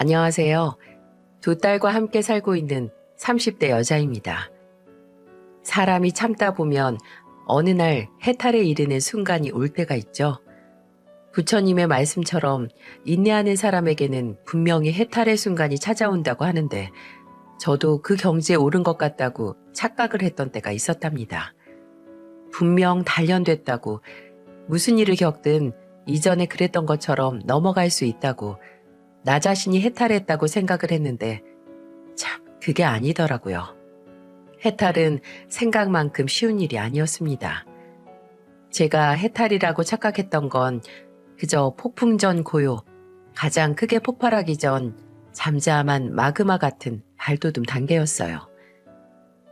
안녕하세요. 두 딸과 함께 살고 있는 30대 여자입니다. 사람이 참다 보면 어느 날 해탈에 이르는 순간이 올 때가 있죠. 부처님의 말씀처럼 인내하는 사람에게는 분명히 해탈의 순간이 찾아온다고 하는데 저도 그 경지에 오른 것 같다고 착각을 했던 때가 있었답니다. 분명 단련됐다고 무슨 일을 겪든 이전에 그랬던 것처럼 넘어갈 수 있다고 나 자신이 해탈했다고 생각을 했는데 참 그게 아니더라고요. 해탈은 생각만큼 쉬운 일이 아니었습니다. 제가 해탈이라고 착각했던 건 그저 폭풍 전 고요, 가장 크게 폭발하기 전 잠잠한 마그마 같은 발돋움 단계였어요.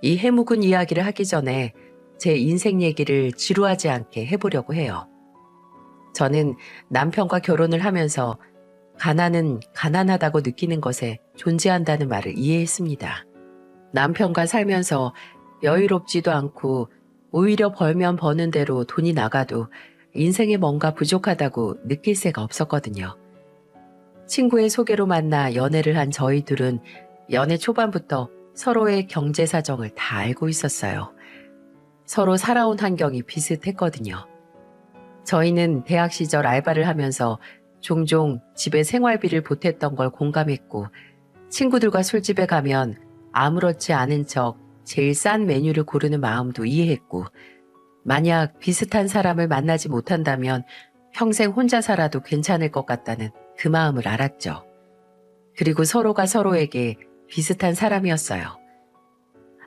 이 해묵은 이야기를 하기 전에 제 인생 얘기를 지루하지 않게 해보려고 해요. 저는 남편과 결혼을 하면서 가난은 가난하다고 느끼는 것에 존재한다는 말을 이해했습니다. 남편과 살면서 여유롭지도 않고 오히려 벌면 버는 대로 돈이 나가도 인생에 뭔가 부족하다고 느낄 새가 없었거든요. 친구의 소개로 만나 연애를 한 저희 둘은 연애 초반부터 서로의 경제 사정을 다 알고 있었어요. 서로 살아온 환경이 비슷했거든요. 저희는 대학 시절 알바를 하면서 종종 집에 생활비를 보탰던 걸 공감했고 친구들과 술집에 가면 아무렇지 않은 척 제일 싼 메뉴를 고르는 마음도 이해했고 만약 비슷한 사람을 만나지 못한다면 평생 혼자 살아도 괜찮을 것 같다는 그 마음을 알았죠. 그리고 서로가 서로에게 비슷한 사람이었어요.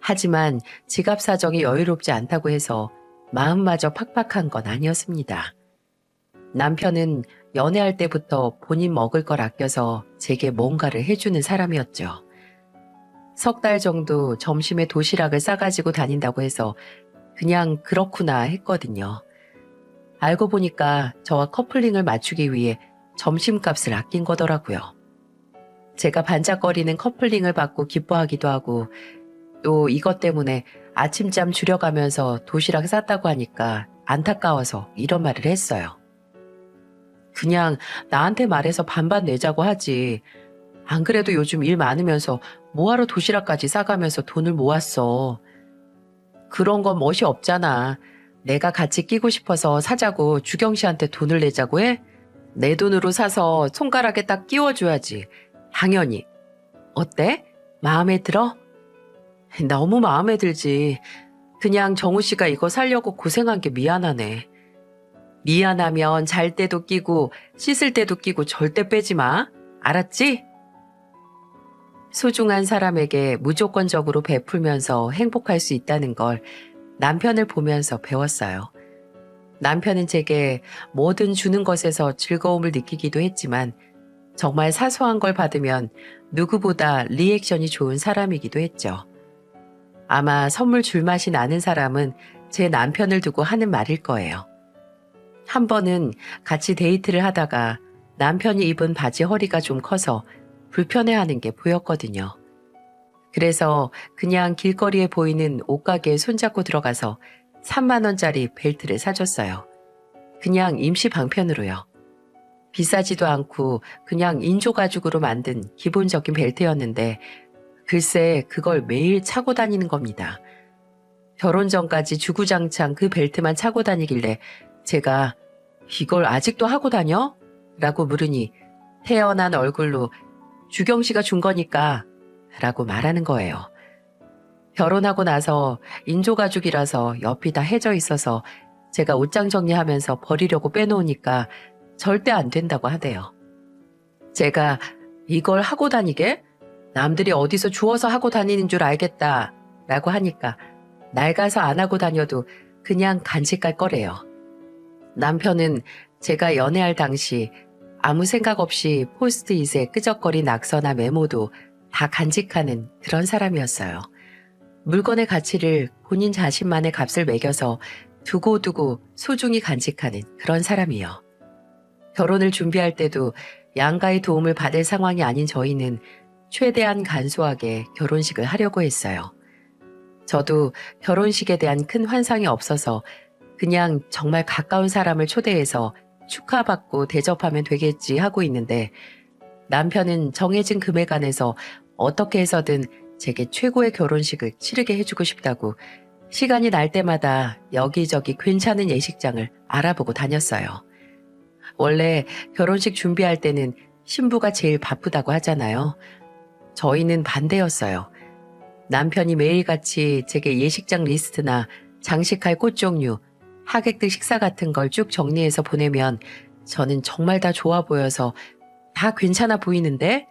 하지만 지갑 사정이 여유롭지 않다고 해서 마음마저 팍팍한 건 아니었습니다. 남편은 연애할 때부터 본인 먹을 걸 아껴서 제게 뭔가를 해주는 사람이었죠. 석 달 정도 점심에 도시락을 싸가지고 다닌다고 해서 그냥 그렇구나 했거든요. 알고 보니까 저와 커플링을 맞추기 위해 점심값을 아낀 거더라고요. 제가 반짝거리는 커플링을 받고 기뻐하기도 하고 또 이것 때문에 아침잠 줄여가면서 도시락 쌌다고 하니까 안타까워서 이런 말을 했어요. 그냥 나한테 말해서 반반 내자고 하지. 안 그래도 요즘 일 많으면서 뭐하러 도시락까지 싸가면서 돈을 모았어. 그런 건 멋이 없잖아. 내가 같이 끼고 싶어서 사자고 주경 씨한테 돈을 내자고 해? 내 돈으로 사서 손가락에 딱 끼워줘야지. 당연히. 어때? 마음에 들어? 너무 마음에 들지. 그냥 정우 씨가 이거 사려고 고생한 게 미안하네. 미안하면 잘 때도 끼고 씻을 때도 끼고 절대 빼지 마. 알았지? 소중한 사람에게 무조건적으로 베풀면서 행복할 수 있다는 걸 남편을 보면서 배웠어요. 남편은 제게 뭐든 주는 것에서 즐거움을 느끼기도 했지만 정말 사소한 걸 받으면 누구보다 리액션이 좋은 사람이기도 했죠. 아마 선물 줄 맛이 나는 사람은 제 남편을 두고 하는 말일 거예요. 한 번은 같이 데이트를 하다가 남편이 입은 바지 허리가 좀 커서 불편해하는 게 보였거든요. 그래서 그냥 길거리에 보이는 옷가게에 손잡고 들어가서 3만 원짜리 벨트를 사줬어요. 그냥 임시 방편으로요. 비싸지도 않고 그냥 인조가죽으로 만든 기본적인 벨트였는데 글쎄 그걸 매일 차고 다니는 겁니다. 결혼 전까지 주구장창 그 벨트만 차고 다니길래 제가 이걸 아직도 하고 다녀? 라고 물으니 태어난 얼굴로 주경 씨가 준 거니까 라고 말하는 거예요. 결혼하고 나서 인조가죽이라서 옆이 다 해져 있어서 제가 옷장 정리하면서 버리려고 빼놓으니까 절대 안 된다고 하대요. 제가 이걸 하고 다니게? 남들이 어디서 주워서 하고 다니는 줄 알겠다 라고 하니까 낡아서 안 하고 다녀도 그냥 간직할 거래요. 남편은 제가 연애할 당시 아무 생각 없이 포스트잇에 끄적거린 낙서나 메모도 다 간직하는 그런 사람이었어요. 물건의 가치를 본인 자신만의 값을 매겨서 두고두고 소중히 간직하는 그런 사람이요. 결혼을 준비할 때도 양가의 도움을 받을 상황이 아닌 저희는 최대한 간소하게 결혼식을 하려고 했어요. 저도 결혼식에 대한 큰 환상이 없어서 그냥 정말 가까운 사람을 초대해서 축하받고 대접하면 되겠지 하고 있는데 남편은 정해진 금액 안에서 어떻게 해서든 제게 최고의 결혼식을 치르게 해주고 싶다고 시간이 날 때마다 여기저기 괜찮은 예식장을 알아보고 다녔어요. 원래 결혼식 준비할 때는 신부가 제일 바쁘다고 하잖아요. 저희는 반대였어요. 남편이 매일같이 제게 예식장 리스트나 장식할 꽃 종류, 하객들 식사 같은 걸 쭉 정리해서 보내면 저는 정말 다 좋아 보여서 다 괜찮아 보이는데?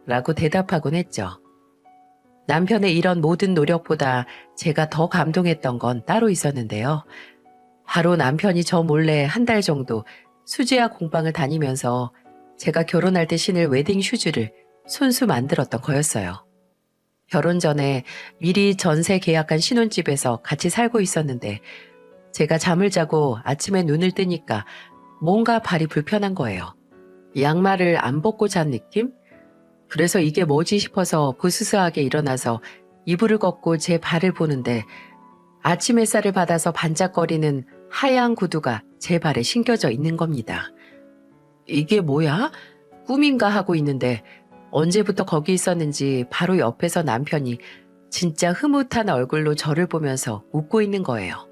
라고 대답하곤 했죠. 남편의 이런 모든 노력보다 제가 더 감동했던 건 따로 있었는데요. 바로 남편이 저 몰래 한 달 정도 수제화 공방을 다니면서 제가 결혼할 때 신을 웨딩 슈즈를 손수 만들었던 거였어요. 결혼 전에 미리 전세 계약한 신혼집에서 같이 살고 있었는데 제가 잠을 자고 아침에 눈을 뜨니까 뭔가 발이 불편한 거예요. 양말을 안 벗고 잔 느낌? 그래서 이게 뭐지 싶어서 부스스하게 일어나서 이불을 걷고 제 발을 보는데 아침 햇살을 받아서 반짝거리는 하얀 구두가 제 발에 신겨져 있는 겁니다. 이게 뭐야? 꿈인가 하고 있는데 언제부터 거기 있었는지 바로 옆에서 남편이 진짜 흐뭇한 얼굴로 저를 보면서 웃고 있는 거예요.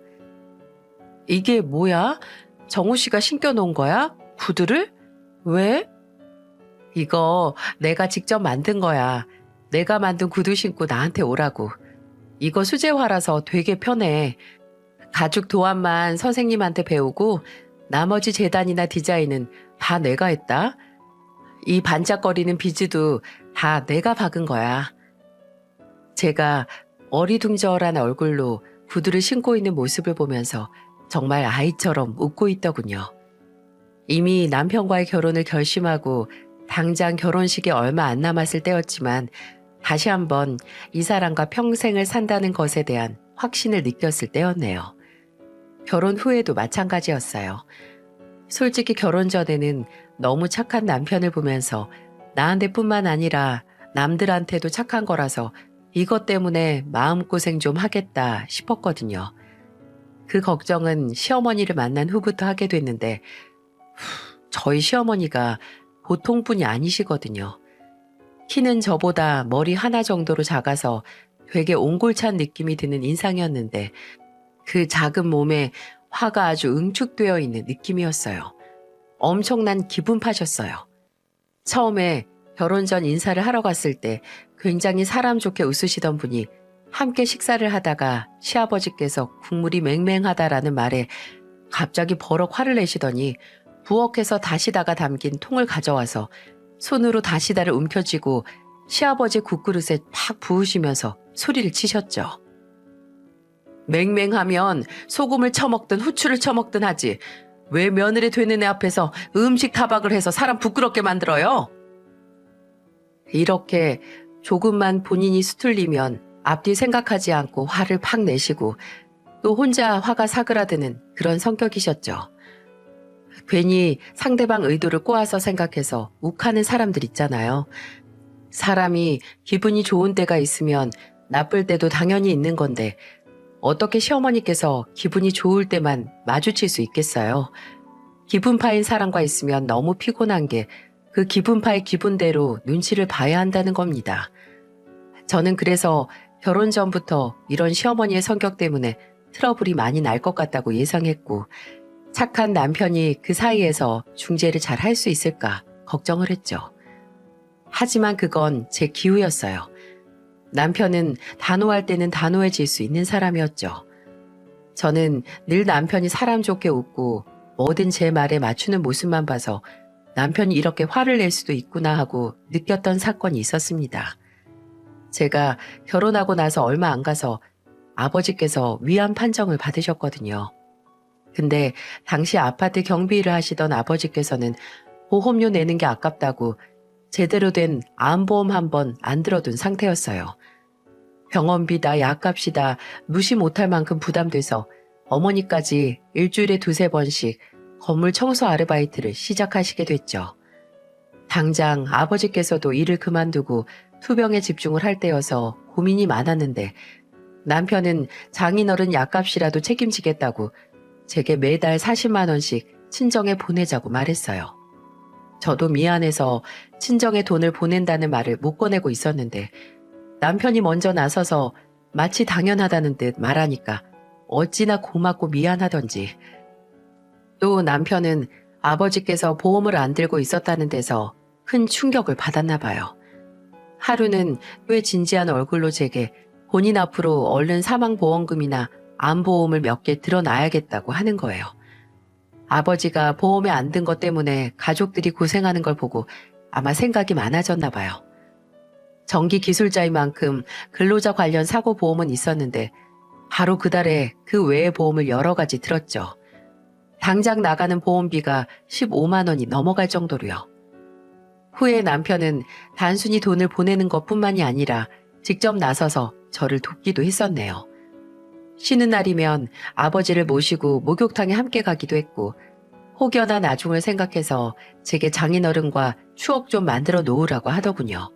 이게 뭐야? 정우 씨가 신겨놓은 거야? 구두를? 왜? 이거 내가 직접 만든 거야. 내가 만든 구두 신고 나한테 오라고. 이거 수제화라서 되게 편해. 가죽 도안만 선생님한테 배우고 나머지 재단이나 디자인은 다 내가 했다. 이 반짝거리는 비즈도 다 내가 박은 거야. 제가 어리둥절한 얼굴로 구두를 신고 있는 모습을 보면서 정말 아이처럼 웃고 있더군요. 이미 남편과의 결혼을 결심하고 당장 결혼식에 얼마 안 남았을 때였지만 다시 한번 이 사람과 평생을 산다는 것에 대한 확신을 느꼈을 때였네요. 결혼 후에도 마찬가지였어요. 솔직히 결혼 전에는 너무 착한 남편을 보면서 나한테뿐만 아니라 남들한테도 착한 거라서 이것 때문에 마음고생 좀 하겠다 싶었거든요. 그 걱정은 시어머니를 만난 후부터 하게 됐는데 저희 시어머니가 보통 분이 아니시거든요. 키는 저보다 머리 하나 정도로 작아서 되게 옹골찬 느낌이 드는 인상이었는데 그 작은 몸에 화가 아주 응축되어 있는 느낌이었어요. 엄청난 기분파셨어요. 처음에 결혼 전 인사를 하러 갔을 때 굉장히 사람 좋게 웃으시던 분이 함께 식사를 하다가 시아버지께서 국물이 맹맹하다라는 말에 갑자기 버럭 화를 내시더니 부엌에서 다시다가 담긴 통을 가져와서 손으로 다시다를 움켜쥐고 시아버지 국그릇에 팍 부으시면서 소리를 치셨죠. 맹맹하면 소금을 쳐먹든 후추를 쳐먹든 하지. 왜 며느리 되는 애 앞에서 음식 타박을 해서 사람 부끄럽게 만들어요? 이렇게 조금만 본인이 수틀리면 앞뒤 생각하지 않고 화를 팍 내시고 또 혼자 화가 사그라드는 그런 성격이셨죠. 괜히 상대방 의도를 꼬아서 생각해서 욱하는 사람들 있잖아요. 사람이 기분이 좋은 때가 있으면 나쁠 때도 당연히 있는 건데 어떻게 시어머니께서 기분이 좋을 때만 마주칠 수 있겠어요? 기분파인 사람과 있으면 너무 피곤한 게 그 기분파의 기분대로 눈치를 봐야 한다는 겁니다. 저는 그래서 결혼 전부터 이런 시어머니의 성격 때문에 트러블이 많이 날 것 같다고 예상했고 착한 남편이 그 사이에서 중재를 잘 할 수 있을까 걱정을 했죠. 하지만 그건 제 기우였어요. 남편은 단호할 때는 단호해질 수 있는 사람이었죠. 저는 늘 남편이 사람 좋게 웃고 뭐든 제 말에 맞추는 모습만 봐서 남편이 이렇게 화를 낼 수도 있구나 하고 느꼈던 사건이 있었습니다. 제가 결혼하고 나서 얼마 안 가서 아버지께서 위암 판정을 받으셨거든요. 근데 당시 아파트 경비 일을 하시던 아버지께서는 보험료 내는 게 아깝다고 제대로 된 암보험 한 번 안 들어둔 상태였어요. 병원비다 약값이다 무시 못할 만큼 부담돼서 어머니까지 일주일에 2-3번씩 건물 청소 아르바이트를 시작하시게 됐죠. 당장 아버지께서도 일을 그만두고 투병에 집중을 할 때여서 고민이 많았는데 남편은 장인어른 약값이라도 책임지겠다고 제게 매달 40만 원씩 친정에 보내자고 말했어요. 저도 미안해서 친정에 돈을 보낸다는 말을 못 꺼내고 있었는데 남편이 먼저 나서서 마치 당연하다는 듯 말하니까 어찌나 고맙고 미안하던지. 또 남편은 아버지께서 보험을 안 들고 있었다는 데서 큰 충격을 받았나 봐요. 하루는 꽤 진지한 얼굴로 제게 본인 앞으로 얼른 사망보험금이나 암보험을 몇 개 들어놔야겠다고 하는 거예요. 아버지가 보험에 안 든 것 때문에 가족들이 고생하는 걸 보고 아마 생각이 많아졌나 봐요. 전기 기술자인 만큼 근로자 관련 사고 보험은 있었는데 바로 그달에 그 외의 보험을 여러 가지 들었죠. 당장 나가는 보험비가 15만 원이 넘어갈 정도로요. 후에 남편은 단순히 돈을 보내는 것뿐만이 아니라 직접 나서서 저를 돕기도 했었네요. 쉬는 날이면 아버지를 모시고 목욕탕에 함께 가기도 했고 혹여나 나중을 생각해서 제게 장인어른과 추억 좀 만들어 놓으라고 하더군요.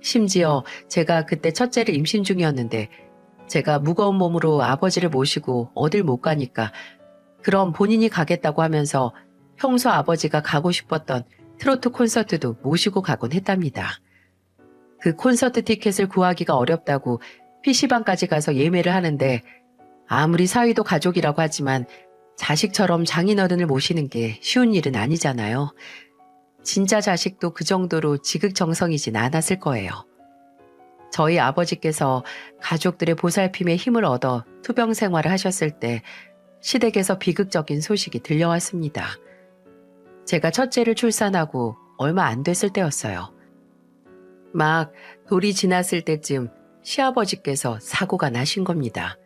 심지어 제가 그때 첫째를 임신 중이었는데 제가 무거운 몸으로 아버지를 모시고 어딜 못 가니까 그럼 본인이 가겠다고 하면서 평소 아버지가 가고 싶었던 트로트 콘서트도 모시고 가곤 했답니다. 그 콘서트 티켓을 구하기가 어렵다고 PC방까지 가서 예매를 하는데 아무리 사위도 가족이라고 하지만 자식처럼 장인어른을 모시는 게 쉬운 일은 아니잖아요. 진짜 자식도 그 정도로 지극정성이진 않았을 거예요. 저희 아버지께서 가족들의 보살핌에 힘을 얻어 투병 생활을 하셨을 때 시댁에서 비극적인 소식이 들려왔습니다. 제가 첫째를 출산하고 얼마 안 됐을 때였어요. 막 돌이 지났을 때쯤 시아버지께서 사고가 나신 겁니다.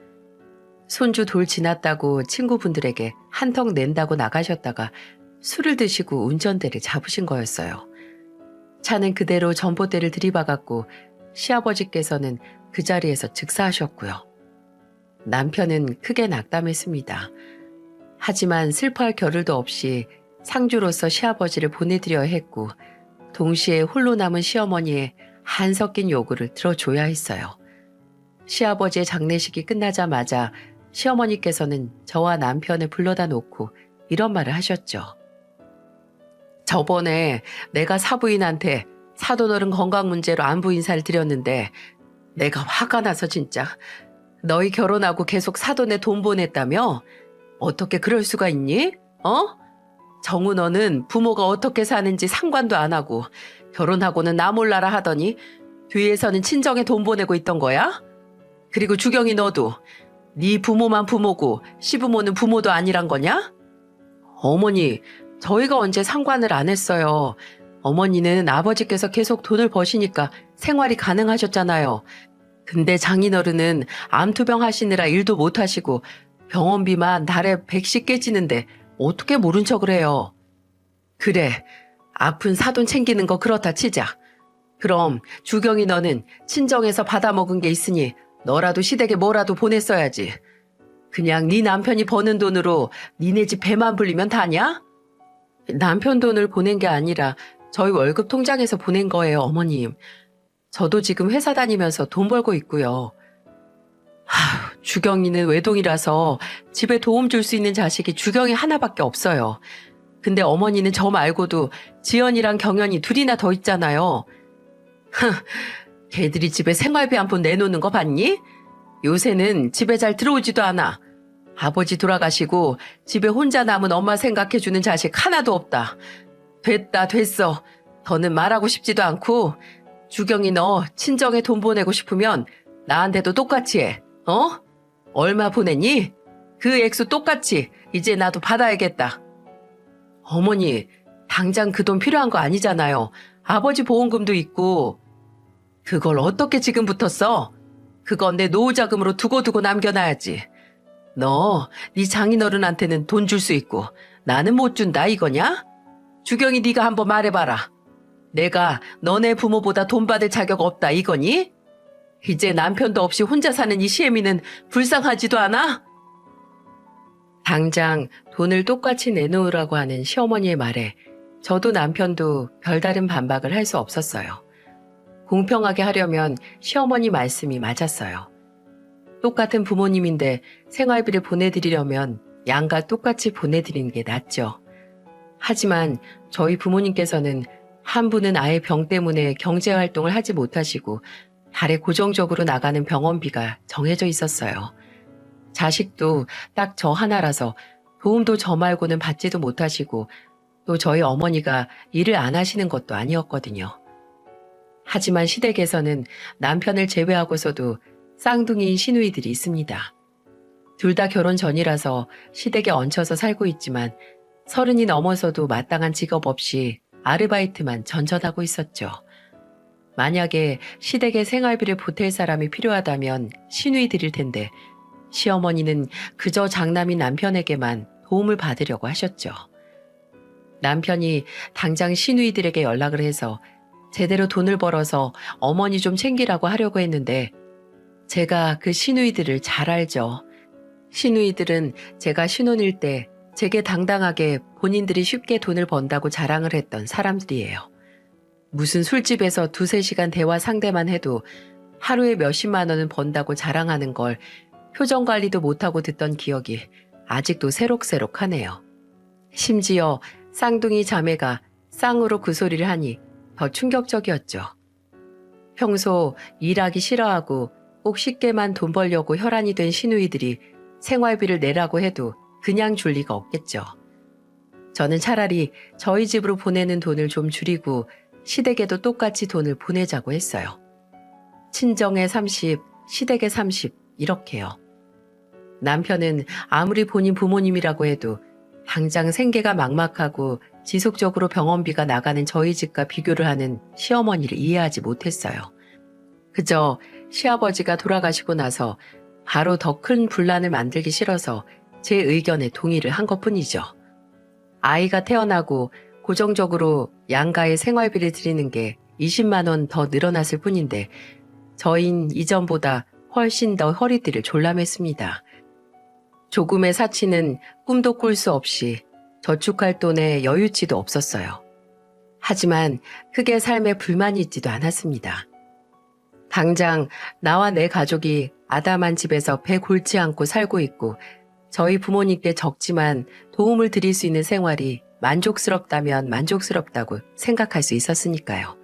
손주 돌 지났다고 친구분들에게 한턱 낸다고 나가셨다가 술을 드시고 운전대를 잡으신 거였어요. 차는 그대로 전봇대를 들이박았고 시아버지께서는 그 자리에서 즉사하셨고요. 남편은 크게 낙담했습니다. 하지만 슬퍼할 겨를도 없이 상주로서 시아버지를 보내드려야 했고 동시에 홀로 남은 시어머니의 한섞인 요구를 들어줘야 했어요. 시아버지의 장례식이 끝나자마자 시어머니께서는 저와 남편을 불러다 놓고 이런 말을 하셨죠. 저번에 내가 사부인한테 사돈어른 건강 문제로 안부 인사를 드렸는데 내가 화가 나서 진짜 너희 결혼하고 계속 사돈에 돈 보냈다며? 어떻게 그럴 수가 있니? 정우 너는 부모가 어떻게 사는지 상관도 안 하고 결혼하고는 나 몰라라 하더니 뒤에서는 친정에 돈 보내고 있던 거야? 그리고 주경이 너도 네 부모만 부모고 시부모는 부모도 아니란 거냐? 어머니, 저희가 언제 상관을 안 했어요. 어머니는 아버지께서 계속 돈을 버시니까 생활이 가능하셨잖아요. 근데 장인어른은 암투병 하시느라 일도 못 하시고 병원비만 달에 100씩 깨지는데 어떻게 모른 척을 해요. 그래, 아픈 사돈 챙기는 거 그렇다 치자. 그럼 주경이 너는 친정에서 받아먹은 게 있으니 너라도 시댁에 뭐라도 보냈어야지. 그냥 네 남편이 버는 돈으로 니네 집 배만 불리면 다냐? 남편 돈을 보낸 게 아니라 저희 월급 통장에서 보낸 거예요, 어머님. 저도 지금 회사 다니면서 돈 벌고 있고요. 주경이는 외동이라서 집에 도움 줄 수 있는 자식이 주경이 하나밖에 없어요. 근데 어머니는 저 말고도 지연이랑 경연이 둘이나 더 있잖아요. 걔들이 집에 생활비 한 푼 내놓는 거 봤니? 요새는 집에 잘 들어오지도 않아. 아버지 돌아가시고 집에 혼자 남은 엄마 생각해주는 자식 하나도 없다. 됐다 됐어. 더는 말하고 싶지도 않고 주경이 너 친정에 돈 보내고 싶으면 나한테도 똑같이 해. 얼마 보냈니? 그 액수 똑같이 이제 나도 받아야겠다. 어머니, 당장 그 돈 필요한 거 아니잖아요. 아버지 보험금도 있고. 그걸 어떻게 지금부터 써? 그건 내 노후자금으로 두고두고 남겨놔야지. 너, 네 장인어른한테는 돈 줄 수 있고 나는 못 준다 이거냐? 주경이 네가 한번 말해봐라. 내가 너네 부모보다 돈 받을 자격 없다 이거니? 이제 남편도 없이 혼자 사는 이 시애미는 불쌍하지도 않아? 당장 돈을 똑같이 내놓으라고 하는 시어머니의 말에 저도 남편도 별다른 반박을 할 수 없었어요. 공평하게 하려면 시어머니 말씀이 맞았어요. 똑같은 부모님인데 생활비를 보내드리려면 양가 똑같이 보내드리는 게 낫죠. 하지만 저희 부모님께서는 한 분은 아예 병 때문에 경제활동을 하지 못하시고 달에 고정적으로 나가는 병원비가 정해져 있었어요. 자식도 딱 저 하나라서 도움도 저 말고는 받지도 못하시고 또 저희 어머니가 일을 안 하시는 것도 아니었거든요. 하지만 시댁에서는 남편을 제외하고서도 쌍둥이인 시누이들이 있습니다. 둘 다 결혼 전이라서 시댁에 얹혀서 살고 있지만 30이 넘어서도 마땅한 직업 없이 아르바이트만 전전하고 있었죠. 만약에 시댁에 생활비를 보탤 사람이 필요하다면 시누이들일 텐데 시어머니는 그저 장남인 남편에게만 도움을 받으려고 하셨죠. 남편이 당장 시누이들에게 연락을 해서 제대로 돈을 벌어서 어머니 좀 챙기라고 하려고 했는데 제가 그 시누이들을 잘 알죠. 시누이들은 제가 신혼일 때 제게 당당하게 본인들이 쉽게 돈을 번다고 자랑을 했던 사람들이에요. 무슨 술집에서 2-3시간 대화 상대만 해도 하루에 몇십만 원은 번다고 자랑하는 걸 표정 관리도 못하고 듣던 기억이 아직도 새록새록하네요. 심지어 쌍둥이 자매가 쌍으로 그 소리를 하니 더 충격적이었죠. 평소 일하기 싫어하고 꼭 쉽게만 돈 벌려고 혈안이 된 시누이들이 생활비를 내라고 해도 그냥 줄 리가 없겠죠. 저는 차라리 저희 집으로 보내는 돈을 좀 줄이고 시댁에도 똑같이 돈을 보내자고 했어요. 친정에 30, 시댁에 30 이렇게요. 남편은 아무리 본인 부모님이라고 해도 당장 생계가 막막하고 지속적으로 병원비가 나가는 저희 집과 비교를 하는 시어머니를 이해하지 못했어요. 그저 시아버지가 돌아가시고 나서 바로 더 큰 분란을 만들기 싫어서 제 의견에 동의를 한 것뿐이죠. 아이가 태어나고 고정적으로 양가의 생활비를 드리는 게 20만 원 더 늘어났을 뿐인데 저흰 이전보다 훨씬 더 허리띠를 졸라맸습니다. 조금의 사치는 꿈도 꿀 수 없이 저축할 돈에 여유치도 없었어요. 하지만 크게 삶에 불만이 있지도 않았습니다. 당장 나와 내 가족이 아담한 집에서 배 골치 않고 살고 있고 저희 부모님께 적지만 도움을 드릴 수 있는 생활이 만족스럽다면 만족스럽다고 생각할 수 있었으니까요.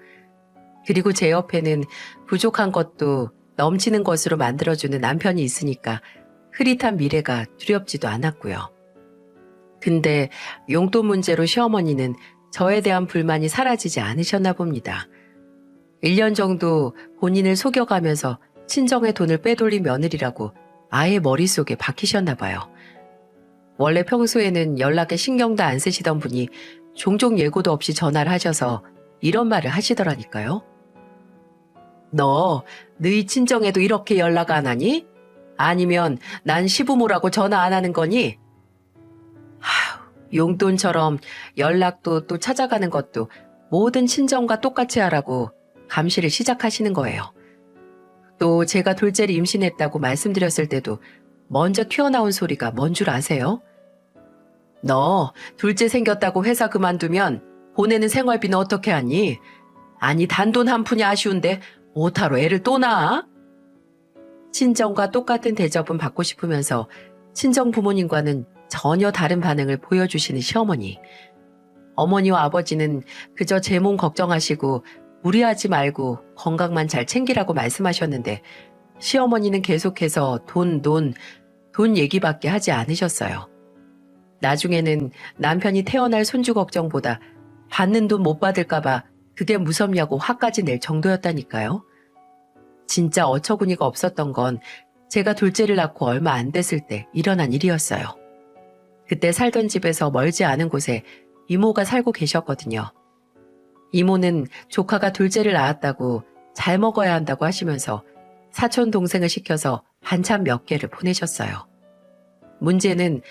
그리고 제 옆에는 부족한 것도 넘치는 것으로 만들어주는 남편이 있으니까 흐릿한 미래가 두렵지도 않았고요. 근데 용돈 문제로 시어머니는 저에 대한 불만이 사라지지 않으셨나 봅니다. 1년 정도 본인을 속여가면서 친정의 돈을 빼돌린 며느리라고 아예 머릿속에 박히셨나 봐요. 원래 평소에는 연락에 신경도 안 쓰시던 분이 종종 예고도 없이 전화를 하셔서 이런 말을 하시더라니까요. 너, 너희 친정에도 이렇게 연락 안 하니? 아니면 난 시부모라고 전화 안 하는 거니? 용돈처럼 연락도 또 찾아가는 것도 모든 친정과 똑같이 하라고 감시를 시작하시는 거예요. 또 제가 둘째를 임신했다고 말씀드렸을 때도 먼저 튀어나온 소리가 뭔 줄 아세요? 너 둘째 생겼다고 회사 그만두면 보내는 생활비는 어떻게 하니? 아니 단돈 한 푼이 아쉬운데 오타로 애를 또 낳아? 친정과 똑같은 대접은 받고 싶으면서 친정 부모님과는 전혀 다른 반응을 보여주시는 시어머니. 어머니와 아버지는 그저 제 몸 걱정하시고 무리하지 말고 건강만 잘 챙기라고 말씀하셨는데 시어머니는 계속해서 돈 얘기밖에 하지 않으셨어요. 나중에는 남편이 태어날 손주 걱정보다 받는 돈 못 받을까봐 그게 무섭냐고 화까지 낼 정도였다니까요. 진짜 어처구니가 없었던 건 제가 둘째를 낳고 얼마 안 됐을 때 일어난 일이었어요. 그때 살던 집에서 멀지 않은 곳에 이모가 살고 계셨거든요. 이모는 조카가 둘째를 낳았다고 잘 먹어야 한다고 하시면서 사촌 동생을 시켜서 반찬 몇 개를 보내셨어요. 문제는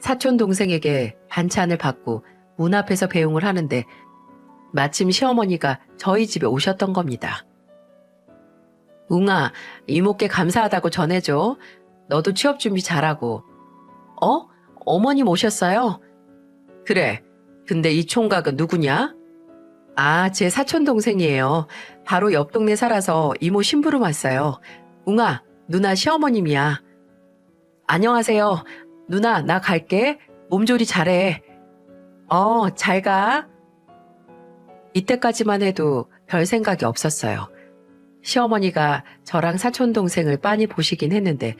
사촌 동생에게 반찬을 받고 문 앞에서 배웅을 하는데 마침 시어머니가 저희 집에 오셨던 겁니다. 웅아, 이모께 감사하다고 전해줘. 너도 취업 준비 잘하고. 어머님 오셨어요? 그래. 근데 이 총각은 누구냐? 아, 제 사촌 동생이에요. 바로 옆 동네 살아서 이모 심부름 왔어요. 웅아, 누나 시어머님이야. 안녕하세요. 누나, 나 갈게. 몸조리 잘해. 잘 가. 이때까지만 해도 별 생각이 없었어요. 시어머니가 저랑 사촌 동생을 빤히 보시긴 했는데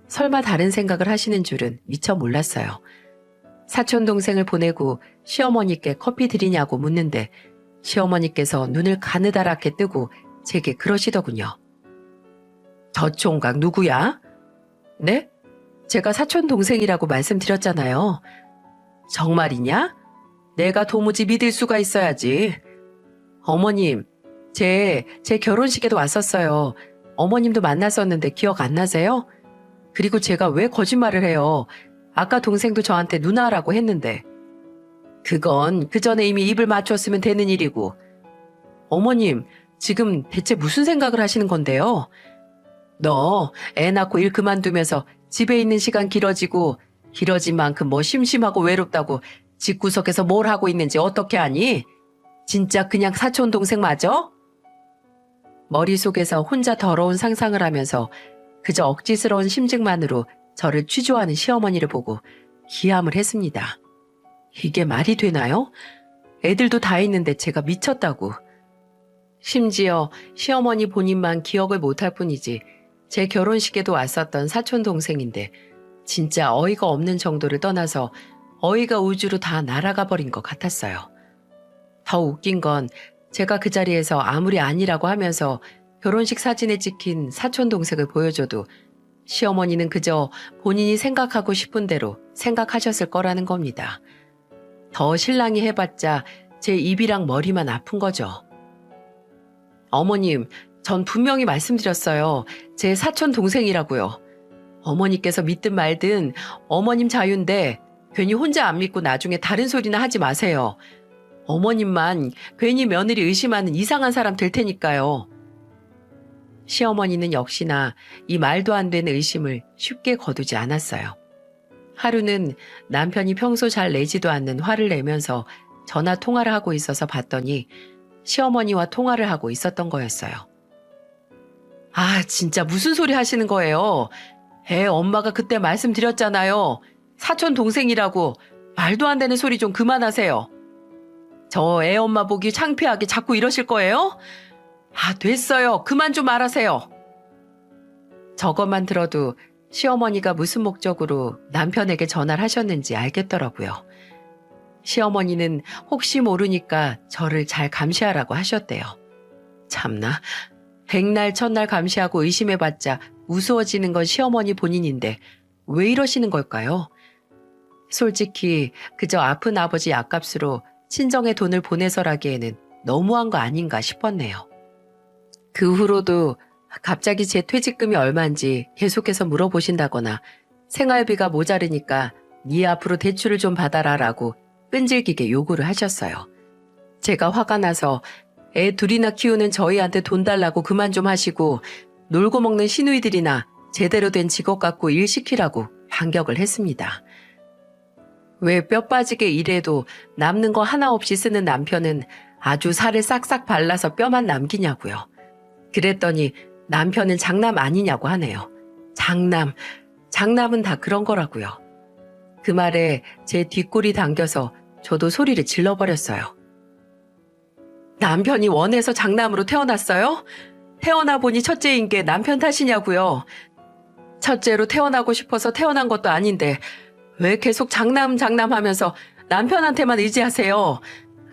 설마 다른 생각을 하시는 줄은 미처 몰랐어요. 사촌 동생을 보내고 시어머니께 커피 드리냐고 묻는데 시어머니께서 눈을 가느다랗게 뜨고 제게 그러시더군요. 저 총각 누구야? 네? 제가 사촌 동생이라고 말씀드렸잖아요. 정말이냐? 내가 도무지 믿을 수가 있어야지. 어머님, 제 결혼식에도 왔었어요. 어머님도 만났었는데 기억 안 나세요? 그리고 제가 왜 거짓말을 해요? 아까 동생도 저한테 누나라고 했는데. 그건 그 전에 이미 입을 맞췄으면 되는 일이고. 어머님, 지금 대체 무슨 생각을 하시는 건데요? 너 애 낳고 일 그만두면서 집에 있는 시간 길어진 만큼 뭐 심심하고 외롭다고 집구석에서 뭘 하고 있는지 어떻게 아니? 진짜 그냥 사촌 동생 맞아? 머릿속에서 혼자 더러운 상상을 하면서 그저 억지스러운 심증만으로 저를 취조하는 시어머니를 보고 기함을 했습니다. 이게 말이 되나요? 애들도 다 있는데 제가 미쳤다고. 심지어 시어머니 본인만 기억을 못할 뿐이지 제 결혼식에도 왔었던 사촌 동생인데 진짜 어이가 없는 정도를 떠나서 어이가 우주로 다 날아가 버린 것 같았어요. 더 웃긴 건 제가 그 자리에서 아무리 아니라고 하면서 결혼식 사진에 찍힌 사촌 동생을 보여줘도 시어머니는 그저 본인이 생각하고 싶은 대로 생각하셨을 거라는 겁니다. 더 신랑이 해봤자 제 입이랑 머리만 아픈 거죠. 어머님, 전 분명히 말씀드렸어요. 제 사촌 동생이라고요. 어머니께서 믿든 말든 어머님 자유인데 괜히 혼자 안 믿고 나중에 다른 소리나 하지 마세요. 어머님만 괜히 며느리 의심하는 이상한 사람 될 테니까요. 시어머니는 역시나 이 말도 안 되는 의심을 쉽게 거두지 않았어요. 하루는 남편이 평소 잘 내지도 않는 화를 내면서 전화 통화를 하고 있어서 봤더니 시어머니와 통화를 하고 있었던 거였어요. 아, 진짜 무슨 소리 하시는 거예요? 엄마가 그때 말씀드렸잖아요. 사촌 동생이라고. 말도 안 되는 소리 좀 그만하세요. 저 애 엄마 보기 창피하게 자꾸 이러실 거예요? 아, 됐어요. 그만 좀 말하세요. 저것만 들어도 시어머니가 무슨 목적으로 남편에게 전화를 하셨는지 알겠더라고요. 시어머니는 혹시 모르니까 저를 잘 감시하라고 하셨대요. 참나, 백날 첫날 감시하고 의심해봤자 무서워지는 건 시어머니 본인인데 왜 이러시는 걸까요? 솔직히 그저 아픈 아버지 약값으로 친정에 돈을 보내서라기에는 너무한 거 아닌가 싶었네요. 그 후로도 갑자기 제 퇴직금이 얼마인지 계속해서 물어보신다거나 생활비가 모자르니까 네 앞으로 대출을 좀 받아라라고 끈질기게 요구를 하셨어요. 제가 화가 나서 애 둘이나 키우는 저희한테 돈 달라고 그만 좀 하시고 놀고 먹는 시누이들이나 제대로 된 직업 갖고 일 시키라고 반격을 했습니다. 왜 뼈 빠지게 일해도 남는 거 하나 없이 쓰는 남편은 아주 살을 싹싹 발라서 뼈만 남기냐고요. 그랬더니 남편은 장남 아니냐고 하네요. 장남은 다 그런 거라고요. 그 말에 제 뒷골이 당겨서 저도 소리를 질러버렸어요. 남편이 원해서 장남으로 태어났어요? 태어나 보니 첫째인 게 남편 탓이냐고요. 첫째로 태어나고 싶어서 태어난 것도 아닌데 왜 계속 장남 하면서 남편한테만 의지하세요?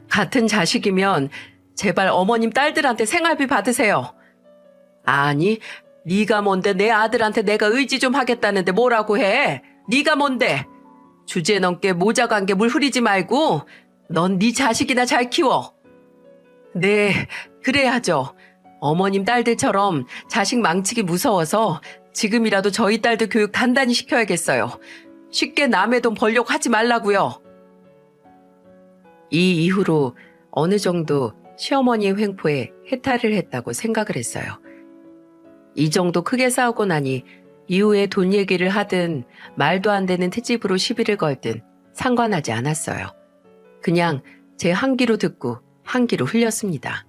같은 자식이면 제발 어머님 딸들한테 생활비 받으세요. 아니, 네가 뭔데 내 아들한테 내가 의지 좀 하겠다는데 뭐라고 해? 네가 뭔데? 주제 넘게 모자 관계 물 흐리지 말고 넌 네 자식이나 잘 키워. 네, 그래야죠. 어머님 딸들처럼 자식 망치기 무서워서 지금이라도 저희 딸들 교육 단단히 시켜야겠어요. 쉽게 남의 돈 벌려고 하지 말라고요. 이 이후로 어느 정도 시어머니의 횡포에 해탈을 했다고 생각을 했어요. 이 정도 크게 싸우고 나니 이후에 돈 얘기를 하든 말도 안 되는 트집으로 시비를 걸든 상관하지 않았어요. 그냥 제 한 귀로 듣고 한 귀로 흘렸습니다.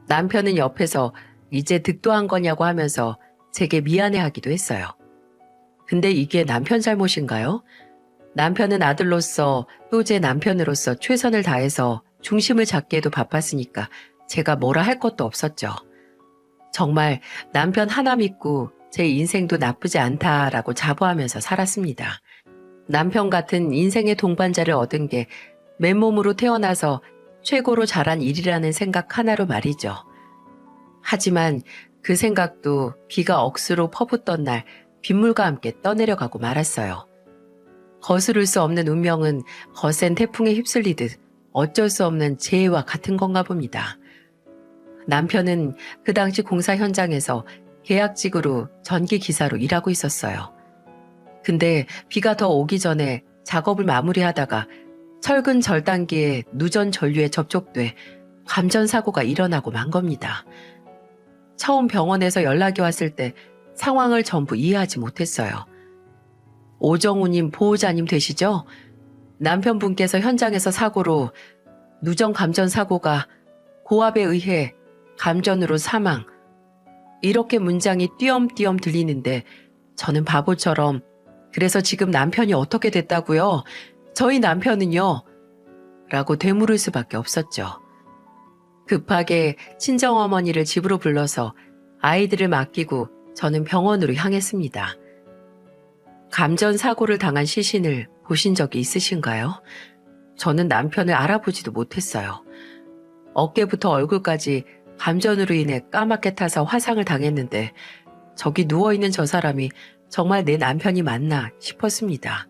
남편은 옆에서 이제 득도한 거냐고 하면서 제게 미안해하기도 했어요. 근데 이게 남편 잘못인가요? 남편은 아들로서 또 제 남편으로서 최선을 다해서 중심을 잡기에도 바빴으니까 제가 뭐라 할 것도 없었죠. 정말 남편 하나 믿고 제 인생도 나쁘지 않다라고 자부하면서 살았습니다. 남편 같은 인생의 동반자를 얻은 게 맨몸으로 태어나서 최고로 잘한 일이라는 생각 하나로 말이죠. 하지만 그 생각도 비가 억수로 퍼붓던 날 빗물과 함께 떠내려가고 말았어요. 거스를 수 없는 운명은 거센 태풍에 휩쓸리듯 어쩔 수 없는 재해와 같은 건가 봅니다. 남편은 그 당시 공사 현장에서 계약직으로 전기 기사로 일하고 있었어요. 근데 비가 더 오기 전에 작업을 마무리하다가 철근 절단기에 누전 전류에 접촉돼 감전사고가 일어나고 만 겁니다. 처음 병원에서 연락이 왔을 때 상황을 전부 이해하지 못했어요. 오정우님 보호자님 되시죠? 남편분께서 현장에서 사고로 누전 감전 사고가 고압에 의해 감전으로 사망. 이렇게 문장이 띄엄띄엄 들리는데 저는 바보처럼 그래서 지금 남편이 어떻게 됐다고요? 저희 남편은요? 라고 되물을 수밖에 없었죠. 급하게 친정어머니를 집으로 불러서 아이들을 맡기고 저는 병원으로 향했습니다. 감전 사고를 당한 시신을 보신 적이 있으신가요? 저는 남편을 알아보지도 못했어요. 어깨부터 얼굴까지 감전으로 인해 까맣게 타서 화상을 당했는데 저기 누워있는 저 사람이 정말 내 남편이 맞나 싶었습니다.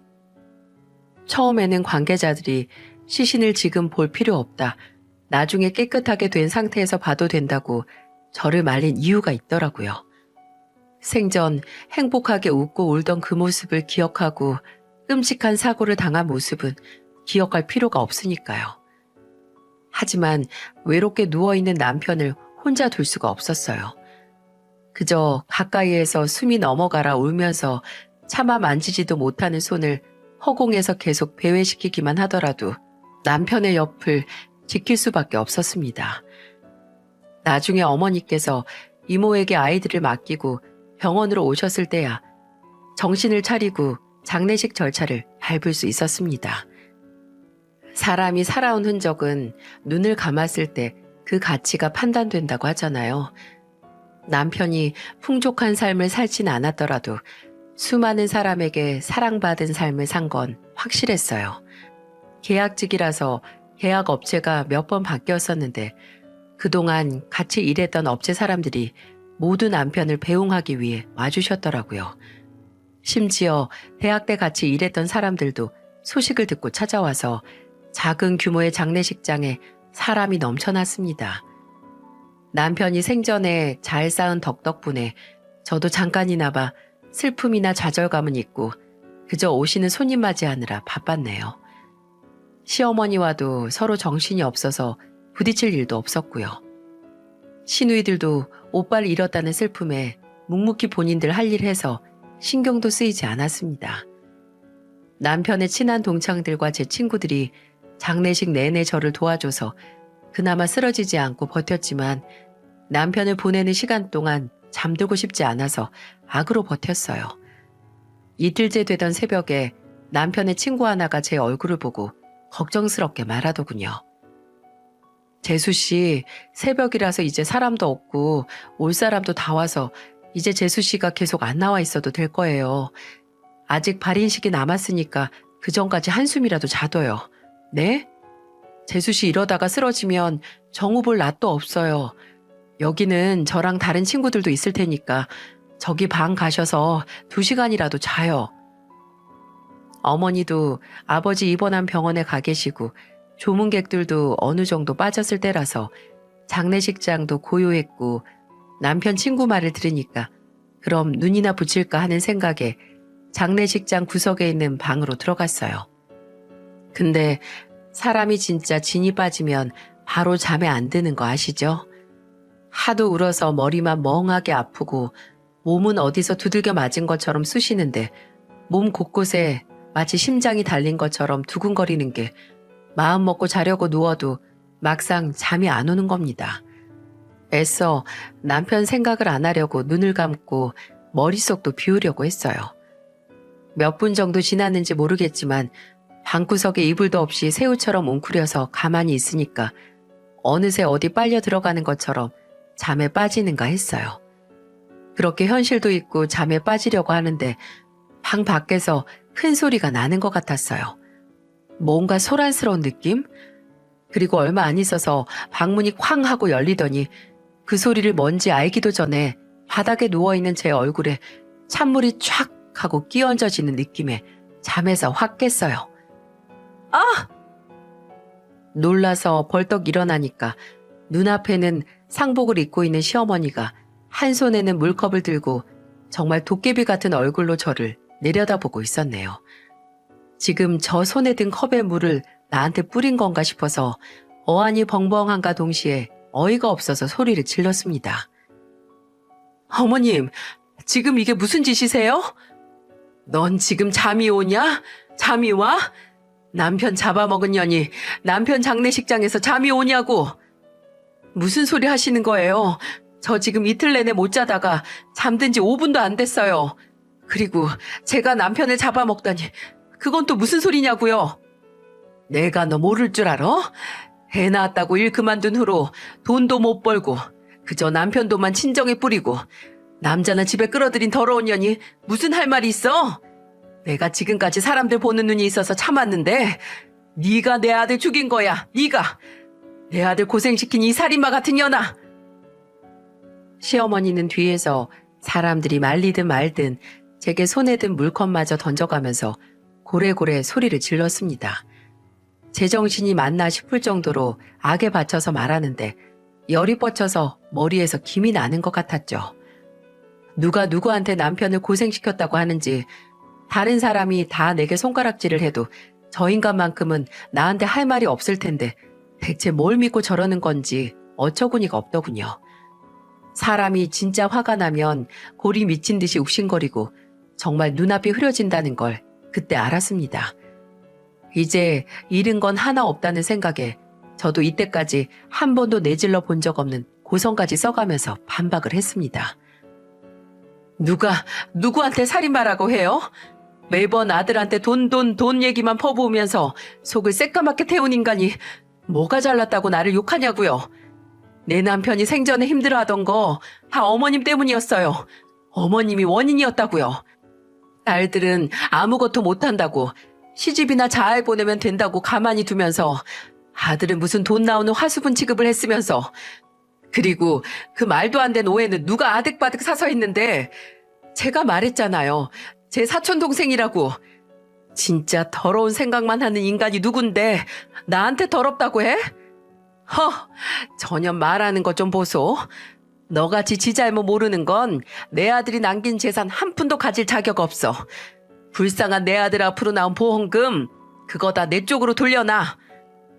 처음에는 관계자들이 시신을 지금 볼 필요 없다. 나중에 깨끗하게 된 상태에서 봐도 된다고 저를 말린 이유가 있더라고요. 생전 행복하게 웃고 울던 그 모습을 기억하고 끔찍한 사고를 당한 모습은 기억할 필요가 없으니까요. 하지만 외롭게 누워있는 남편을 혼자 둘 수가 없었어요. 그저 가까이에서 숨이 넘어가라 울면서 차마 만지지도 못하는 손을 허공에서 계속 배회시키기만 하더라도 남편의 옆을 지킬 수밖에 없었습니다. 나중에 어머니께서 이모에게 아이들을 맡기고 병원으로 오셨을 때야 정신을 차리고 장례식 절차를 밟을 수 있었습니다. 사람이 살아온 흔적은 눈을 감았을 때 그 가치가 판단된다고 하잖아요. 남편이 풍족한 삶을 살진 않았더라도 수많은 사람에게 사랑받은 삶을 산 건 확실했어요. 계약직이라서 계약 업체가 몇 번 바뀌었었는데 그동안 같이 일했던 업체 사람들이 모두 남편을 배웅하기 위해 와주셨더라고요. 심지어 대학 때 같이 일했던 사람들도 소식을 듣고 찾아와서 작은 규모의 장례식장에 사람이 넘쳐났습니다. 남편이 생전에 잘 쌓은 덕 덕분에 저도 잠깐이나마 슬픔이나 좌절감은 있고 그저 오시는 손님 맞이하느라 바빴네요. 시어머니와도 서로 정신이 없어서 부딪힐 일도 없었고요. 시누이들도 오빠를 잃었다는 슬픔에 묵묵히 본인들 할 일 해서 신경도 쓰이지 않았습니다. 남편의 친한 동창들과 제 친구들이 장례식 내내 저를 도와줘서 그나마 쓰러지지 않고 버텼지만 남편을 보내는 시간 동안 잠들고 싶지 않아서 악으로 버텼어요. 이틀째 되던 새벽에 남편의 친구 하나가 제 얼굴을 보고 걱정스럽게 말하더군요. 재수 씨, 새벽이라서 이제 사람도 없고 올 사람도 다 와서 이제 재수 씨가 계속 안 나와 있어도 될 거예요. 아직 발인식이 남았으니까 그 전까지 한숨이라도 자둬요. 네? 재수 씨 이러다가 쓰러지면 정우 볼 낯도 없어요. 여기는 저랑 다른 친구들도 있을 테니까 저기 방 가셔서 2시간이라도 자요. 어머니도 아버지 입원한 병원에 가 계시고 조문객들도 어느 정도 빠졌을 때라서 장례식장도 고요했고 남편 친구 말을 들으니까 그럼 눈이나 붙일까 하는 생각에 장례식장 구석에 있는 방으로 들어갔어요. 근데 사람이 진짜 진이 빠지면 바로 잠에 안 드는 거 아시죠? 하도 울어서 머리만 멍하게 아프고 몸은 어디서 두들겨 맞은 것처럼 쑤시는데 몸 곳곳에 마치 심장이 달린 것처럼 두근거리는 게 마음 먹고 자려고 누워도 막상 잠이 안 오는 겁니다. 애써 남편 생각을 안 하려고 눈을 감고 머릿속도 비우려고 했어요. 몇 분 정도 지났는지 모르겠지만 방구석에 이불도 없이 새우처럼 웅크려서 가만히 있으니까 어느새 어디 빨려 들어가는 것처럼 잠에 빠지는가 했어요. 그렇게 현실도 있고 잠에 빠지려고 하는데 방 밖에서 큰 소리가 나는 것 같았어요. 뭔가 소란스러운 느낌? 그리고 얼마 안 있어서 방문이 쾅 하고 열리더니 그 소리를 뭔지 알기도 전에 바닥에 누워있는 제 얼굴에 찬물이 촥 하고 끼얹어지는 느낌에 잠에서 확 깼어요. 아! 놀라서 벌떡 일어나니까 눈앞에는 상복을 입고 있는 시어머니가 한 손에는 물컵을 들고 정말 도깨비 같은 얼굴로 저를 내려다보고 있었네요. 지금 저 손에 든 컵의 물을 나한테 뿌린 건가 싶어서 어안이 벙벙한가 동시에 어이가 없어서 소리를 질렀습니다. 어머님, 지금 이게 무슨 짓이세요? 넌 지금 잠이 오냐? 잠이 와? 남편 잡아먹은 년이 남편 장례식장에서 잠이 오냐고. 무슨 소리 하시는 거예요? 저 지금 이틀 내내 못 자다가 잠든 지 5분도 안 됐어요. 그리고 제가 남편을 잡아먹다니 그건 또 무슨 소리냐고요? 내가 너 모를 줄 알아? 애 낳았다고 일 그만둔 후로 돈도 못 벌고 그저 남편 돈만 친정에 뿌리고 남자는 집에 끌어들인 더러운 년이 무슨 할 말이 있어? 내가 지금까지 사람들 보는 눈이 있어서 참았는데 네가 내 아들 죽인 거야. 네가 내 아들 고생시킨 이 살인마 같은 년아. 시어머니는 뒤에서 사람들이 말리든 말든 제게 손에 든 물컵마저 던져가면서 고래고래 소리를 질렀습니다. 제정신이 맞나 싶을 정도로 악에 받쳐서 말하는데 열이 뻗쳐서 머리에서 김이 나는 것 같았죠. 누가 누구한테 남편을 고생시켰다고 하는지 다른 사람이 다 내게 손가락질을 해도 저 인간만큼은 나한테 할 말이 없을 텐데 대체 뭘 믿고 저러는 건지 어처구니가 없더군요. 사람이 진짜 화가 나면 골이 미친 듯이 욱신거리고 정말 눈앞이 흐려진다는 걸 그때 알았습니다. 이제 잃은 건 하나 없다는 생각에 저도 이때까지 한 번도 내질러 본 적 없는 고성까지 써가면서 반박을 했습니다. 누가 누구한테 살인마라고 해요? 매번 아들한테 돈 얘기만 퍼부으면서 속을 새까맣게 태운 인간이 뭐가 잘났다고 나를 욕하냐고요. 내 남편이 생전에 힘들어하던 거 다 어머님 때문이었어요. 어머님이 원인이었다고요. 딸들은 아무것도 못한다고 시집이나 잘 보내면 된다고 가만히 두면서 아들은 무슨 돈 나오는 화수분 취급을 했으면서 그리고 그 말도 안 된 오해는 누가 아득바득 사서 했는데 제가 말했잖아요. 제 사촌동생이라고. 진짜 더러운 생각만 하는 인간이 누군데 나한테 더럽다고 해? 전혀 말하는 것 좀 보소. 너같이 지 잘못 모르는 건 내 아들이 남긴 재산 한 푼도 가질 자격 없어. 불쌍한 내 아들 앞으로 나온 보험금 그거 다 내 쪽으로 돌려놔.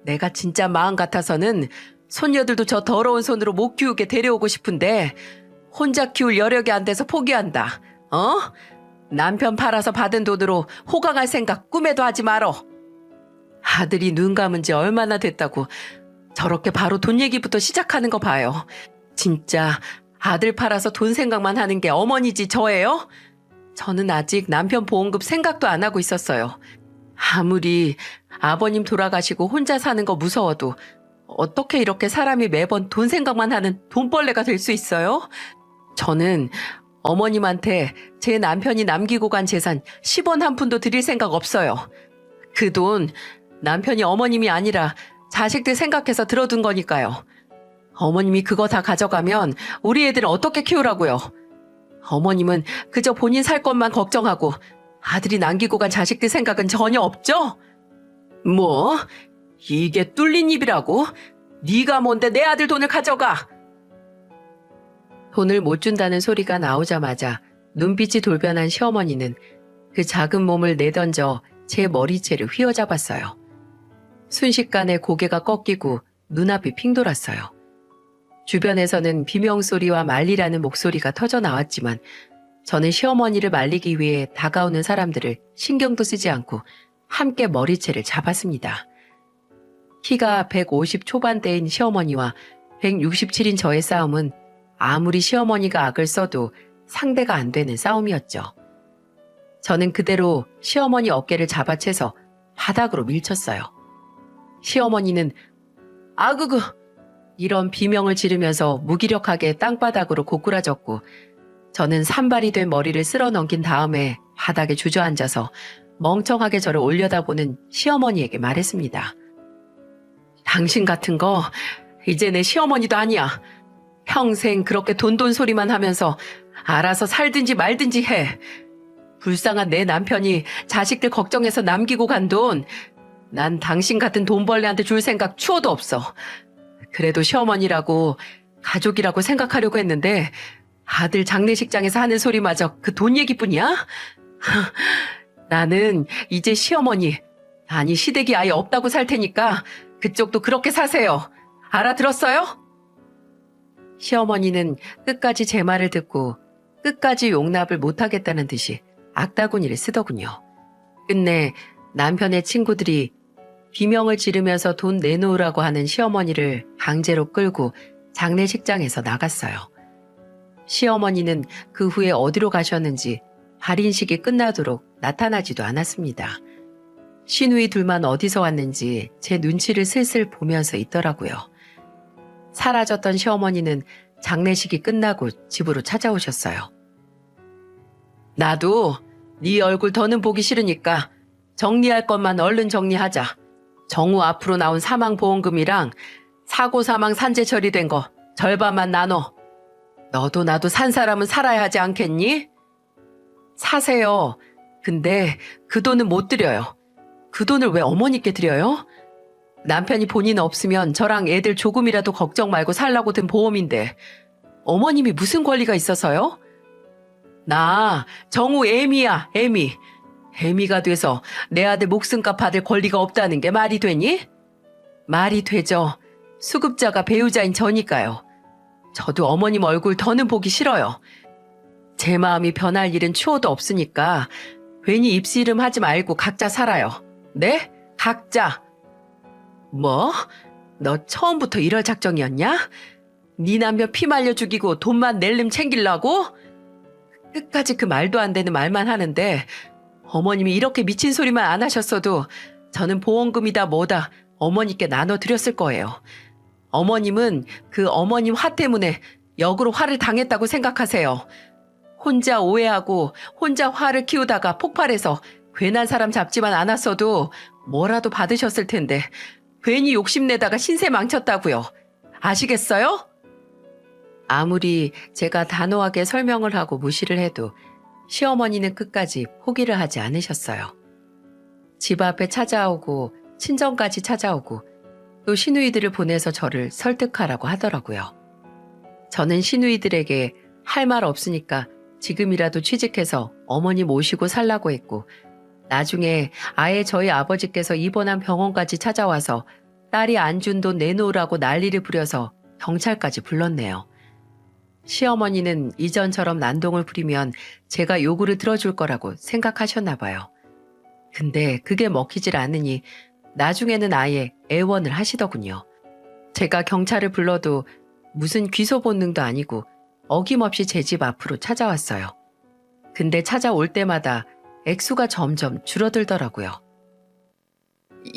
내가 진짜 마음 같아서는 손녀들도 저 더러운 손으로 못 키우게 데려오고 싶은데 혼자 키울 여력이 안 돼서 포기한다. 남편 팔아서 받은 돈으로 호강할 생각 꿈에도 하지 말어. 아들이 눈 감은 지 얼마나 됐다고 저렇게 바로 돈 얘기부터 시작하는 거 봐요. 진짜 아들 팔아서 돈 생각만 하는 게 어머니지 저예요? 저는 아직 남편 보험금 생각도 안 하고 있었어요. 아무리 아버님 돌아가시고 혼자 사는 거 무서워도 어떻게 이렇게 사람이 매번 돈 생각만 하는 돈벌레가 될 수 있어요? 저는 어머님한테 제 남편이 남기고 간 재산 10원 한 푼도 드릴 생각 없어요. 그 돈 남편이 어머님이 아니라 자식들 생각해서 들어둔 거니까요. 어머님이 그거 다 가져가면 우리 애들은 어떻게 키우라고요? 어머님은 그저 본인 살 것만 걱정하고 아들이 남기고 간 자식들 생각은 전혀 없죠? 뭐? 이게 뚫린 입이라고? 네가 뭔데 내 아들 돈을 가져가? 돈을 못 준다는 소리가 나오자마자 눈빛이 돌변한 시어머니는 그 작은 몸을 내던져 제 머리채를 휘어잡았어요. 순식간에 고개가 꺾이고 눈앞이 핑 돌았어요. 주변에서는 비명소리와 말리라는 목소리가 터져 나왔지만 저는 시어머니를 말리기 위해 다가오는 사람들을 신경도 쓰지 않고 함께 머리채를 잡았습니다. 키가 150 초반대인 시어머니와 167인 저의 싸움은 아무리 시어머니가 악을 써도 상대가 안 되는 싸움이었죠. 저는 그대로 시어머니 어깨를 잡아채서 바닥으로 밀쳤어요. 시어머니는 아그그 이런 비명을 지르면서 무기력하게 땅바닥으로 고꾸라졌고 저는 산발이 된 머리를 쓸어 넘긴 다음에 바닥에 주저앉아서 멍청하게 저를 올려다보는 시어머니에게 말했습니다. 당신 같은 거 이제 내 시어머니도 아니야. 평생 그렇게 돈돈 소리만 하면서 알아서 살든지 말든지 해. 불쌍한 내 남편이 자식들 걱정해서 남기고 간 돈, 난 당신 같은 돈벌레한테 줄 생각 추워도 없어. 그래도 시어머니라고 가족이라고 생각하려고 했는데 아들 장례식장에서 하는 소리마저 그 돈 얘기뿐이야? 나는 이제 시어머니, 아니 시댁이 아예 없다고 살 테니까 그쪽도 그렇게 사세요. 알아들었어요? 시어머니는 끝까지 제 말을 듣고 끝까지 용납을 못하겠다는 듯이 악다구니를 쓰더군요. 끝내 남편의 친구들이 비명을 지르면서 돈 내놓으라고 하는 시어머니를 강제로 끌고 장례식장에서 나갔어요. 시어머니는 그 후에 어디로 가셨는지 발인식이 끝나도록 나타나지도 않았습니다. 시누이 둘만 어디서 왔는지 제 눈치를 슬슬 보면서 있더라고요. 사라졌던 시어머니는 장례식이 끝나고 집으로 찾아오셨어요. 나도 네 얼굴 더는 보기 싫으니까 정리할 것만 얼른 정리하자. 정우 앞으로 나온 사망보험금이랑 사고 사망 산재 처리된 거 절반만 나눠. 너도 나도 산 사람은 살아야 하지 않겠니? 사세요. 근데 그 돈은 못 드려요. 그 돈을 왜 어머니께 드려요? 남편이 본인 없으면 저랑 애들 조금이라도 걱정 말고 살라고 든 보험인데 어머님이 무슨 권리가 있어서요? 나 정우 애미야, 애미. 애미가 돼서 내 아들 목숨값 받을 권리가 없다는 게 말이 되니? 말이 되죠. 수급자가 배우자인 저니까요. 저도 어머님 얼굴 더는 보기 싫어요. 제 마음이 변할 일은 추워도 없으니까 괜히 입씨름 하지 말고 각자 살아요. 네? 각자. 뭐? 너 처음부터 이럴 작정이었냐? 네 남편 피 말려 죽이고 돈만 낼름 챙기려고? 끝까지 그 말도 안 되는 말만 하는데 어머님이 이렇게 미친 소리만 안 하셨어도 저는 보험금이다 뭐다 어머니께 나눠드렸을 거예요. 어머님은 그 어머님 화 때문에 역으로 화를 당했다고 생각하세요. 혼자 오해하고 혼자 화를 키우다가 폭발해서 괜한 사람 잡지만 않았어도 뭐라도 받으셨을 텐데 괜히 욕심내다가 신세 망쳤다고요. 아시겠어요? 아무리 제가 단호하게 설명을 하고 무시를 해도 시어머니는 끝까지 포기를 하지 않으셨어요. 집 앞에 찾아오고 친정까지 찾아오고 또 시누이들을 보내서 저를 설득하라고 하더라고요. 저는 시누이들에게 할 말 없으니까 지금이라도 취직해서 어머니 모시고 살라고 했고 나중에 아예 저희 아버지께서 입원한 병원까지 찾아와서 딸이 안 준 돈 내놓으라고 난리를 부려서 경찰까지 불렀네요. 시어머니는 이전처럼 난동을 부리면 제가 요구를 들어줄 거라고 생각하셨나 봐요. 근데 그게 먹히질 않으니 나중에는 아예 애원을 하시더군요. 제가 경찰을 불러도 무슨 귀소 본능도 아니고 어김없이 제 집 앞으로 찾아왔어요. 근데 찾아올 때마다 액수가 점점 줄어들더라고요.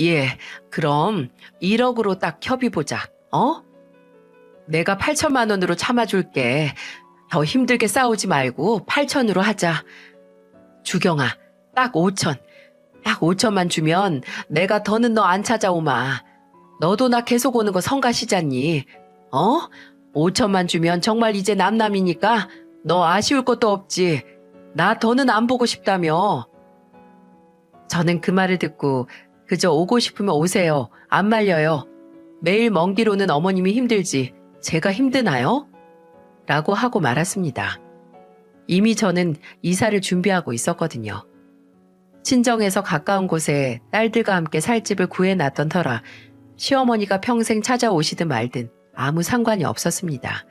예, 그럼 1억으로 딱 협의 보자. 어? 내가 8천만 원으로 참아줄게. 더 힘들게 싸우지 말고 8천으로 하자. 주경아, 딱 5천. 딱 5천만 주면 내가 더는 너 안 찾아오마. 너도 나 계속 오는 거 성가시잖니. 어? 5천만 주면 정말 이제 남남이니까 너 아쉬울 것도 없지. 나 더는 안 보고 싶다며. 저는 그 말을 듣고 그저 오고 싶으면 오세요. 안 말려요. 매일 먼 길 오는 어머님이 힘들지 제가 힘드나요? 라고 하고 말았습니다. 이미 저는 이사를 준비하고 있었거든요. 친정에서 가까운 곳에 딸들과 함께 살 집을 구해놨던 터라 시어머니가 평생 찾아오시든 말든 아무 상관이 없었습니다.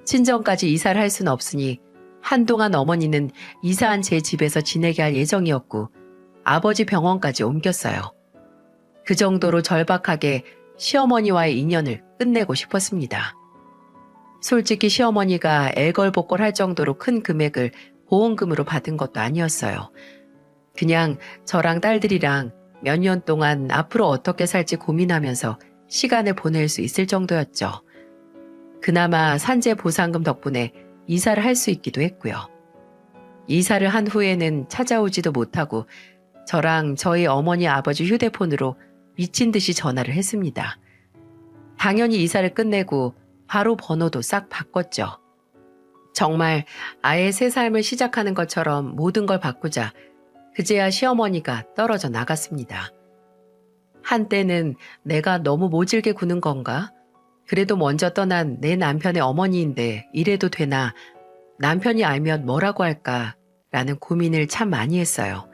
친정까지 이사를 할 수는 없으니 한동안 어머니는 이사한 제 집에서 지내게 할 예정이었고 아버지 병원까지 옮겼어요. 그 정도로 절박하게 시어머니와의 인연을 끝내고 싶었습니다. 솔직히 시어머니가 애걸복걸할 정도로 큰 금액을 보험금으로 받은 것도 아니었어요. 그냥 저랑 딸들이랑 몇 년 동안 앞으로 어떻게 살지 고민하면서 시간을 보낼 수 있을 정도였죠. 그나마 산재 보상금 덕분에 이사를 할 수 있기도 했고요. 이사를 한 후에는 찾아오지도 못하고 저랑 저희 어머니 아버지 휴대폰으로 미친 듯이 전화를 했습니다. 당연히 이사를 끝내고 바로 번호도 싹 바꿨죠. 정말 아예 새 삶을 시작하는 것처럼 모든 걸 바꾸자 그제야 시어머니가 떨어져 나갔습니다. 한때는 내가 너무 모질게 구는 건가? 그래도 먼저 떠난 내 남편의 어머니인데 이래도 되나? 남편이 알면 뭐라고 할까? 라는 고민을 참 많이 했어요.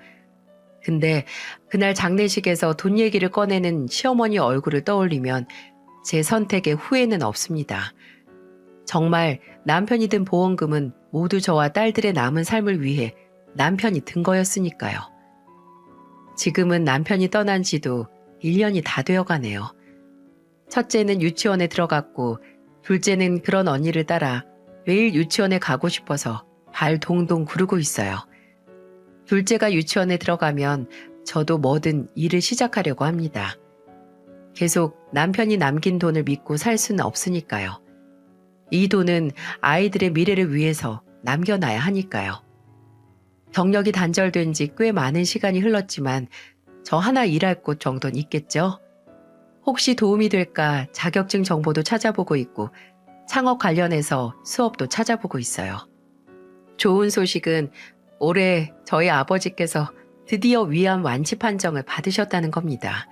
근데 그날 장례식에서 돈 얘기를 꺼내는 시어머니 얼굴을 떠올리면 제 선택에 후회는 없습니다. 정말 남편이 든 보험금은 모두 저와 딸들의 남은 삶을 위해 남편이 든 거였으니까요. 지금은 남편이 떠난 지도 1년이 다 되어가네요. 첫째는 유치원에 들어갔고 둘째는 그런 언니를 따라 매일 유치원에 가고 싶어서 발 동동 구르고 있어요. 둘째가 유치원에 들어가면 저도 뭐든 일을 시작하려고 합니다. 계속 남편이 남긴 돈을 믿고 살 수는 없으니까요. 이 돈은 아이들의 미래를 위해서 남겨놔야 하니까요. 경력이 단절된 지 꽤 많은 시간이 흘렀지만 저 하나 일할 곳 정도는 있겠죠? 혹시 도움이 될까 자격증 정보도 찾아보고 있고 창업 관련해서 수업도 찾아보고 있어요. 좋은 소식은 올해 저희 아버지께서 드디어 위암 완치 판정을 받으셨다는 겁니다.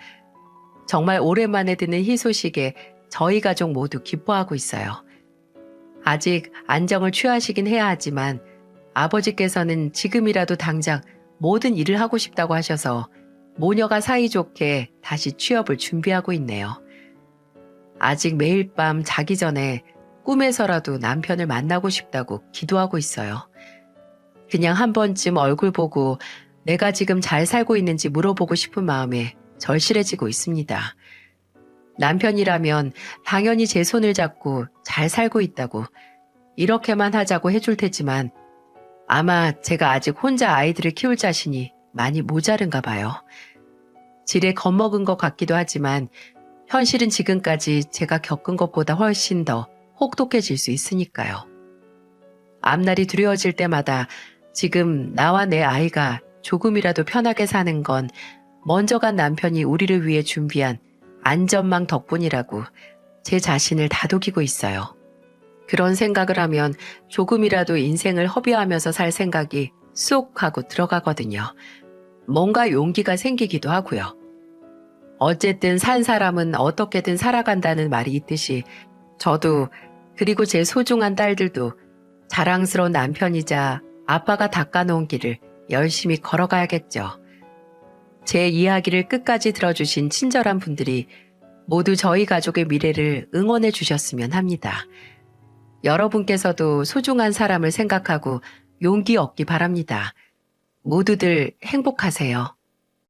정말 오랜만에 듣는 희소식에 저희 가족 모두 기뻐하고 있어요. 아직 안정을 취하시긴 해야 하지만 아버지께서는 지금이라도 당장 모든 일을 하고 싶다고 하셔서 모녀가 사이좋게 다시 취업을 준비하고 있네요. 아직 매일 밤 자기 전에 꿈에서라도 남편을 만나고 싶다고 기도하고 있어요. 그냥 한 번쯤 얼굴 보고 내가 지금 잘 살고 있는지 물어보고 싶은 마음에 절실해지고 있습니다. 남편이라면 당연히 제 손을 잡고 잘 살고 있다고 이렇게만 하자고 해줄 테지만 아마 제가 아직 혼자 아이들을 키울 자신이 많이 모자른가 봐요. 지레 겁먹은 것 같기도 하지만 현실은 지금까지 제가 겪은 것보다 훨씬 더 혹독해질 수 있으니까요. 앞날이 두려워질 때마다 지금 나와 내 아이가 조금이라도 편하게 사는 건 먼저 간 남편이 우리를 위해 준비한 안전망 덕분이라고 제 자신을 다독이고 있어요. 그런 생각을 하면 조금이라도 인생을 허비하면서 살 생각이 쏙 하고 들어가거든요. 뭔가 용기가 생기기도 하고요. 어쨌든 산 사람은 어떻게든 살아간다는 말이 있듯이 저도 그리고 제 소중한 딸들도 자랑스러운 남편이자 아빠가 닦아놓은 길을 열심히 걸어가야겠죠. 제 이야기를 끝까지 들어주신 친절한 분들이 모두 저희 가족의 미래를 응원해 주셨으면 합니다. 여러분께서도 소중한 사람을 생각하고 용기 얻기 바랍니다. 모두들 행복하세요.